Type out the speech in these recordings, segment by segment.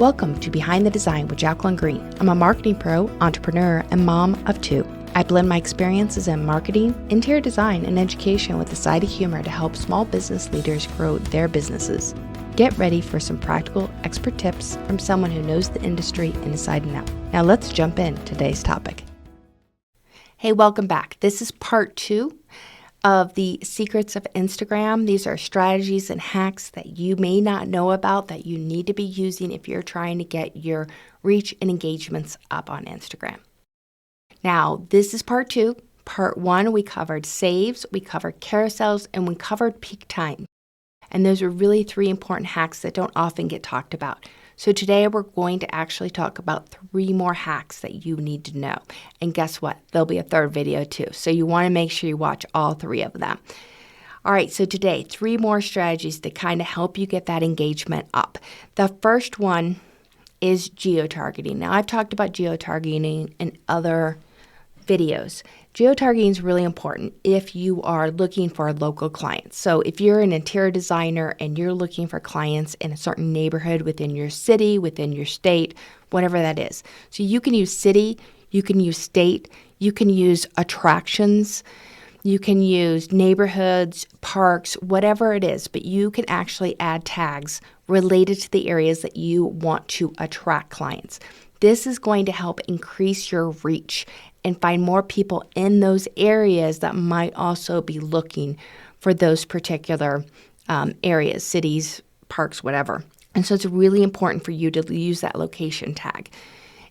Welcome to Behind the Design with Jacqueline Green. I'm a marketing pro, entrepreneur, and mom of two. I blend my experiences in marketing, interior design, and education with a side of humor to help small business leaders grow their businesses. Get ready for some practical expert tips from someone who knows the industry inside and out. Now let's jump in today's topic. Hey, welcome back. This is part 2 of the secrets of Instagram. These are strategies and hacks that you may not know about that you need to be using if you're trying to get your reach and engagements up on Instagram. Now, this is part 2. Part 1, we covered saves, we covered carousels, and we covered peak time. And those are really 3 important hacks that don't often get talked about. So today we're going to actually talk about 3 more hacks that you need to know. And guess what? There'll be a third video too. So you want to make sure you watch all 3 of them. All right, so today, 3 more strategies to kind of help you get that engagement up. The first one is geotargeting. Now, I've talked about geotargeting in other videos. Geotargeting is really important if you are looking for local clients. So if you're an interior designer and you're looking for clients in a certain neighborhood within your city, within your state, whatever that is. So you can use city, you can use state, you can use attractions, you can use neighborhoods, parks, whatever it is, but you can actually add tags related to the areas that you want to attract clients. This is going to help increase your reach and find more people in those areas that might also be looking for those particular areas, cities, parks, whatever. And so it's really important for you to use that location tag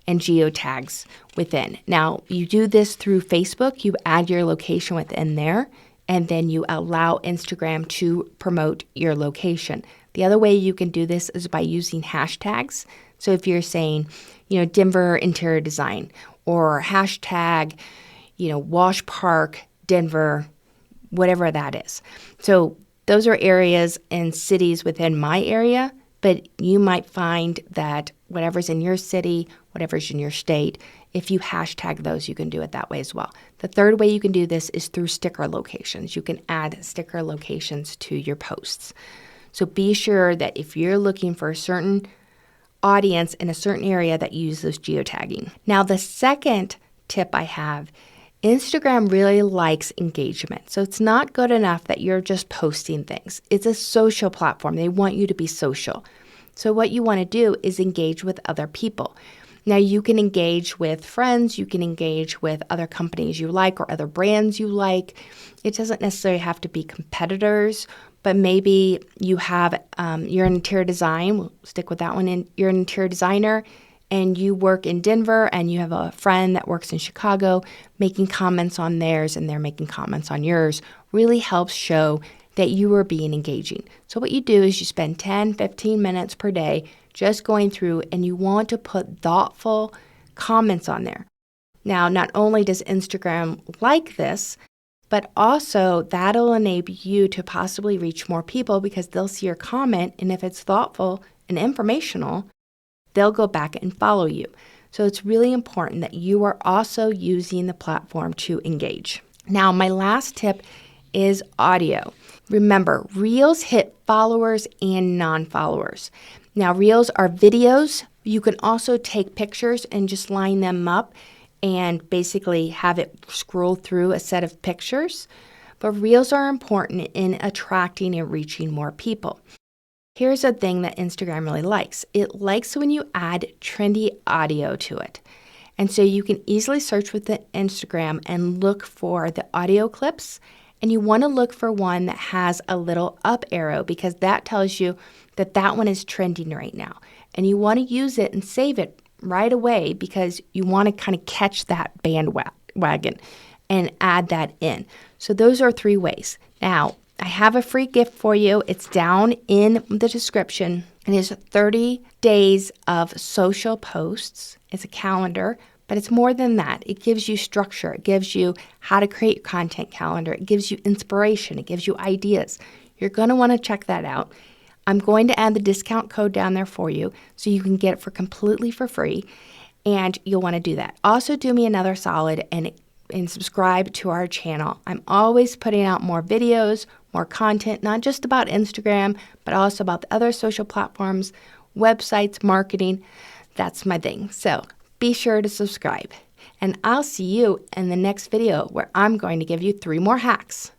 and geotags within. Now, you do this through Facebook. You add your location within there, and then you allow Instagram to promote your location. The other way you can do this is by using hashtags. So if you're saying, Denver interior design, or hashtag, Wash Park, Denver, whatever that is. So those are areas and cities within my area, but you might find that whatever's in your city, whatever's in your state, if you hashtag those, you can do it that way as well. The third way you can do this is through sticker locations. You can add sticker locations to your posts. So be sure that if you're looking for a certain audience in a certain area that uses geotagging. Now, the second tip I have, Instagram really likes engagement. So it's not good enough that you're just posting things. It's a social platform. They want you to be social. So what you want to do is engage with other people. Now, you can engage with friends, you can engage with other companies you like or other brands you like. It doesn't necessarily have to be competitors, but maybe you have, you're an interior design, we'll stick with that one, you're an interior designer and you work in Denver and you have a friend that works in Chicago making comments on theirs and they're making comments on yours, really helps show that you are being engaging. So what you do is you spend 10, 15 minutes per day just going through and you want to put thoughtful comments on there. Now, not only does Instagram like this, but also that'll enable you to possibly reach more people because they'll see your comment, and if it's thoughtful and informational, they'll go back and follow you. So it's really important that you are also using the platform to engage. Now, my last tip is audio. Remember, Reels hit followers and non-followers. Now, Reels are videos. You can also take pictures and just line them up and basically have it scroll through a set of pictures. But Reels are important in attracting and reaching more people. Here's a thing that Instagram really likes. It likes when you add trendy audio to it. And so you can easily search with the Instagram and look for the audio clips. And you want to look for one that has a little up arrow because that tells you that that one is trending right now. And you want to use it and save it right away because you want to kind of catch that bandwagon and add that in. So those are 3 ways. Now, I have a free gift for you. It's down in the description. It is 30 days of social posts. It's a calendar, but it's more than that. It gives you structure. It gives you how to create content calendar. It gives you inspiration. It gives you ideas. You're going to want to check that out. I'm going to add the discount code down there for you so you can get it for completely for free, and you'll want to do that. Also, do me another solid and subscribe to our channel. I'm always putting out more videos, more content, not just about Instagram, but also about the other social platforms websites, marketing. That's my thing. So be sure to subscribe. And I'll see you in the next video where I'm going to give you 3 more hacks.